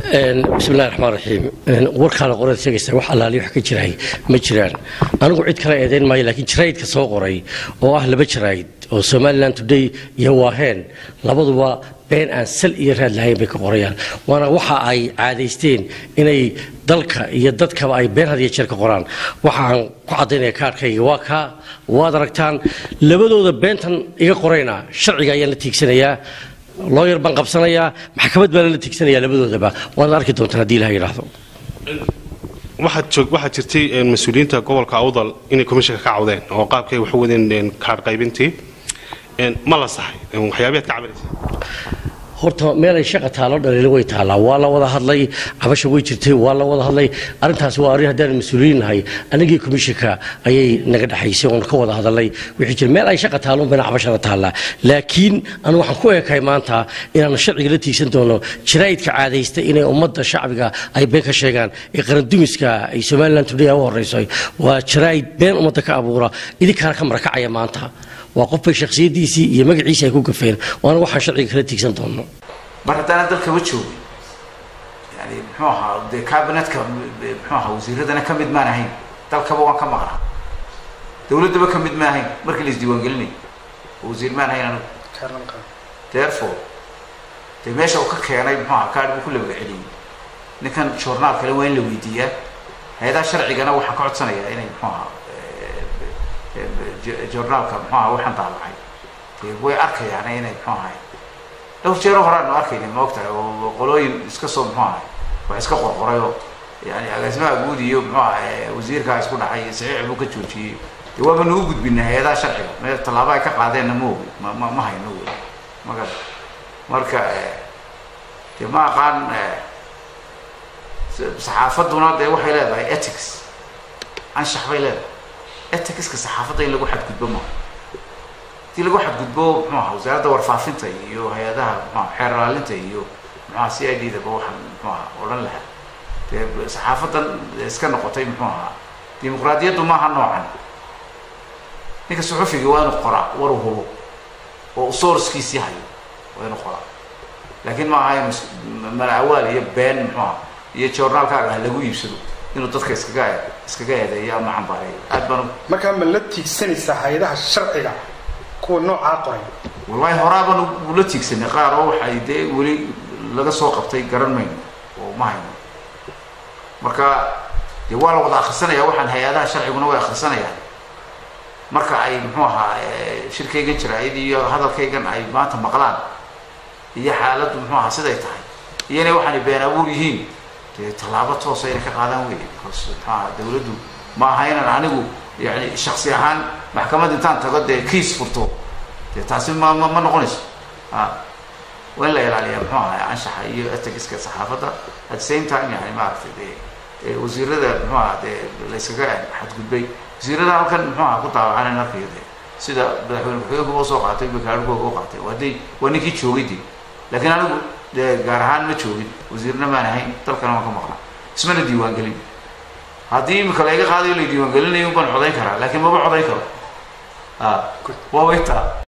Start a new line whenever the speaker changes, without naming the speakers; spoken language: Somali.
بسم الله الرحمن الرحيم warkaan qorada sheegaysa wax allaali wax ka jiray ma jiraan anigu cid kale eedeyn maayo laakiin jiraydka soo qoray oo ah laba jirayd oo Somaliland Today iyo Wahen labaduba been aan sal iyo raad lahayn bay ka qorayaan waana waxa ay caadaysteen inay dalka iyo dadkaba ay been hadiya jeer ka qoraan waxaan ku cadeynaya kaarkayga waa ka waad aragtaan labadooda beentan iga qorayna sharciga ayaan la tiigsanayaa lawyer ban qabsanaya maxkamad baa la tiigsanaya labadoodaba waan arki doontaa hadii la yiraahdo
waxaad jirtay mas'uuliyiinta gobolka Awdal inay komishanka ka cawdeen oo qaabkay wax u wadeen kaar qaybintii ma la saxay waxyaabaad ka cabanaysaa
horta meel ay shaqo taalo dhaliilo way taala waa la wada hadlay cabasho way jirtay waa la wada hadlay arintaas waa arin hadaan mas'uuliyiinahay anagii komishanka ayay naga dhaxaysay oo ka wada hadalay wixii jir meel ay shaqo taalo bana cabashada taala laakiin aan waxaan ku eekay maanta inaan sharciga la tiigsan doono jiraydka caadaystay inay ummadda shacbiga ay been ka sheegaan ee qaran dumiska ay Somaliland Today u horeysay waa jirayd been ummadda ka abuura idinka ka markacaya maanta وقف شخصيتي يمجعيش يكون كفين وأنا واحد شرعي كريتيك سنتونه.
بردنا دل كوتشو يعني محوها ده كابنت محوها وزير ده أنا كم بدمانه هين دل كبوان كم مرة دولة ده بكم بدمانه هين مركز ديوان قلني وزير ما هين أنا
كارم كار
تعرفوا تماشى وكك يعني محوها كارم كله بعدين نكن شورنال كله وين لويدية هذا شرعي أنا وحكوت سنة يعني محوها جورنال كم وحن طالعين way arkayaan inay maxay dhow jeero horaan arkayeen ma ogtahay oo qolooyin iska soo maxay wax iska qorqorayo yani agaasimaha guud iyo maxay wasiirka isku dhacay saxiix buu ka joojiyay waa noo gudbinay hay'adaha sharciga meel talaabo ay ka qaadeen ma hayno marka ma qaan saxaafaduna waxay leedahay ethics anshax bay leedahay ethics ka saxaafadda in lagu xadgudbo ma tii lagu xadgudbo maxaa wasaaradda warfaafinta iyo hay'adaha xeeraalinta iyo maxaa CID-da waxaan maxaa oran lahaa saxaafadan iska noqotay maxaa dimuqraadiyaddu ma aha noocan ninka suxufiga waa inuu qoraa war hubo oo source-kiisa hayo waa inuu qoraa laakiin ma aha malaawal iyo been maxaa iyo journalkaaga lagu iibsado inuu dadka iskaga eedeeyo ama cambareeyo aad baan
marka ma la tiigsanaysaa hay'adaha sharciga kuwa nooca qoray
wallahi horaaban uu la tiigsanay qaar oo waxa ay wali laga soo qabtay garan mayn oo ma hayno marka waa la wada akhrisanaya waxaan hay'adaha sharciguna way akhrisanayaan marka ay muxuu ahaa shirkayga jiraayid iyo hadalkaygan ay maanta maqlaan iyo xaaladdu muxuu ahaa siday tahay iyana waxaan been abuur yihiin talaabo toos ay ka qaadaan weey dawladdu ma hayna anigu يعني شخصيا محكمة إنتان تقعد كيس فرطو تاسم ما نقولش ولا يلا عليه محاها عن شحية أتكيس كصحافة at the same time يعني ما أعرف ده وزير ده محاها ده ليس قاعد حد قد بي وزير ده كان محاها قطع على نفسه ده سيدا بحول هو سوقاته بكاربو وقاته ودي ونيكي تشوي دي لكن أنا ده جارهان ما تشوي وزيرنا ما نهين تلقنا ما كمقنا اسمه الديوان قليل هذه مكلاقة قاضي اللي يديون قلنا يوم بنحضي كرا لكن ما بنحضي كرا وويتها